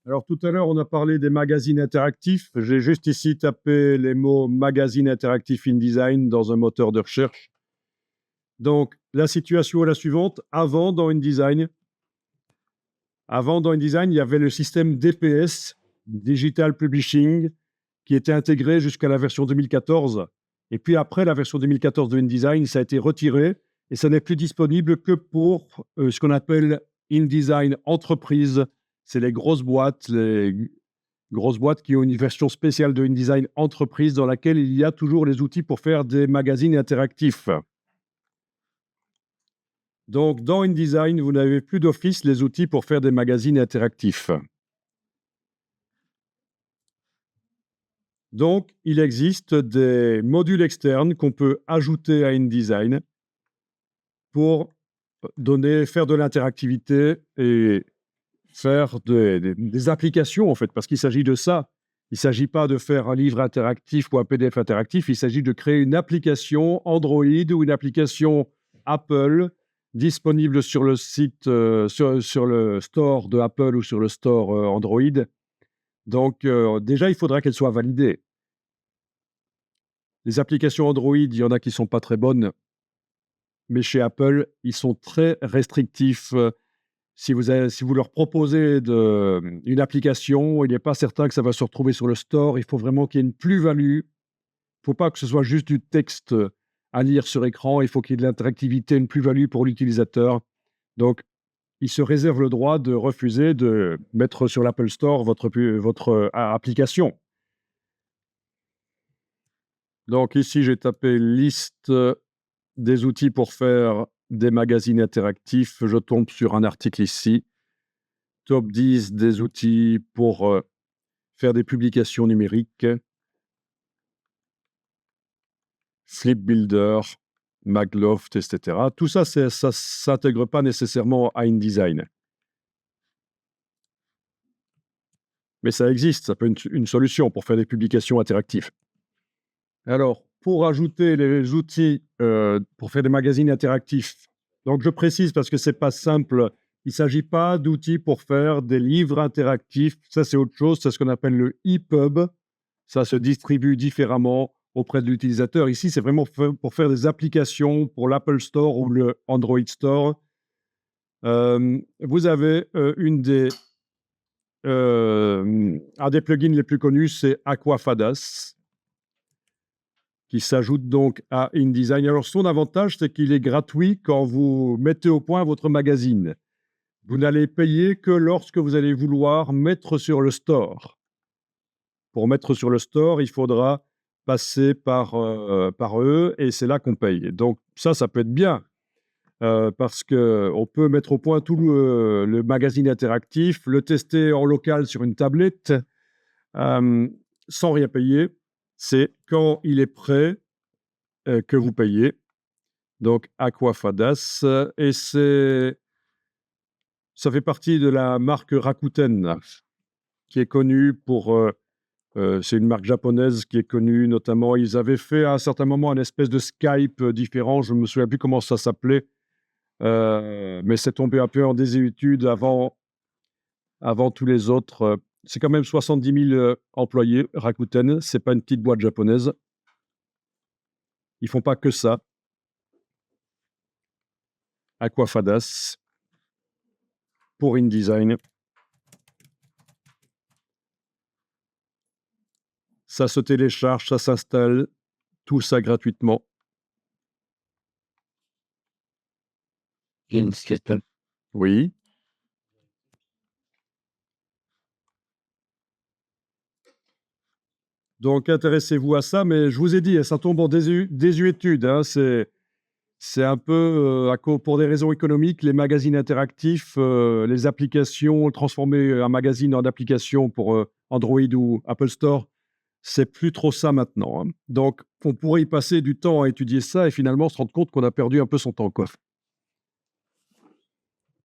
Alors tout à l'heure, on a parlé des magazines interactifs. J'ai juste ici tapé les mots magazine interactif InDesign dans un moteur de recherche. Donc la situation est la suivante. Avant, dans InDesign, il y avait le système DPS, Digital Publishing, qui était intégré jusqu'à la version 2014. Et puis après la version 2014 de InDesign, ça a été retiré et ça n'est plus disponible que pour ce qu'on appelle InDesign Entreprise. C'est les grosses boîtes qui ont une version spéciale de InDesign Entreprise dans laquelle il y a toujours les outils pour faire des magazines interactifs. Donc, dans InDesign, vous n'avez plus d'office les outils pour faire des magazines interactifs. Donc, il existe des modules externes qu'on peut ajouter à InDesign pour faire de l'interactivité et faire des applications, en fait, parce qu'il s'agit de ça. Il ne s'agit pas de faire un livre interactif ou un PDF interactif, il s'agit de créer une application Android ou une application Apple disponible sur le site, sur le store de Apple ou sur le store Android. Donc, déjà, il faudra qu'elle soit validée. Les applications Android, il y en a qui ne sont pas très bonnes, mais chez Apple, ils sont très restrictifs. Si vous leur proposez une application, il n'est pas certain que ça va se retrouver sur le store. Il faut vraiment qu'il y ait une plus-value. Il ne faut pas que ce soit juste du texte à lire sur écran. Il faut qu'il y ait de l'interactivité, une plus-value pour l'utilisateur. Donc, il se réserve le droit de refuser de mettre sur l'Apple Store votre application. Donc ici, j'ai tapé liste des outils pour faire des magazines interactifs. Je tombe sur un article ici. Top 10 des outils pour faire des publications numériques. Flipbuilder, Magloft, etc. Tout ça, ça ne s'intègre pas nécessairement à InDesign. Mais ça existe, ça peut être une solution pour faire des publications interactives. Alors, pour ajouter les outils pour faire des magazines interactifs, donc je précise parce que ce n'est pas simple, il ne s'agit pas d'outils pour faire des livres interactifs, ça c'est autre chose, c'est ce qu'on appelle le EPUB, ça se distribue différemment auprès de l'utilisateur. Ici, c'est vraiment pour faire des applications pour l'Apple Store ou le Android Store. Vous avez un des plugins les plus connus, c'est Aquafadas, qui s'ajoute donc à InDesign. Alors, son avantage, c'est qu'il est gratuit quand vous mettez au point votre magazine. Vous n'allez payer que lorsque vous allez vouloir mettre sur le store. Pour mettre sur le store, il faudra passer par eux et c'est là qu'on paye. Donc, ça peut être bien parce qu'on peut mettre au point tout le magazine interactif, le tester en local sur une tablette sans rien payer. C'est quand il est prêt que vous payez. Donc, Aquafadas. Et ça fait partie de la marque Rakuten, qui est connue pour... c'est une marque japonaise qui est connue, notamment, ils avaient fait à un certain moment un espèce de Skype différent, je ne me souviens plus comment ça s'appelait, mais c'est tombé un peu en désuétude avant tous les autres. C'est quand même 70 000 employés, Rakuten, c'est pas une petite boîte japonaise. Ils font pas que ça. Aquafadas pour InDesign. Ça se télécharge, ça s'installe, tout ça gratuitement. Oui. Donc, intéressez-vous à ça, mais je vous ai dit, ça tombe en désuétude. Hein, c'est un peu, pour des raisons économiques, les magazines interactifs, les applications, transformer un magazine en application pour Android ou Apple Store, c'est plus trop ça maintenant. Hein. Donc, on pourrait y passer du temps à étudier ça et finalement se rendre compte qu'on a perdu un peu son temps, quoi.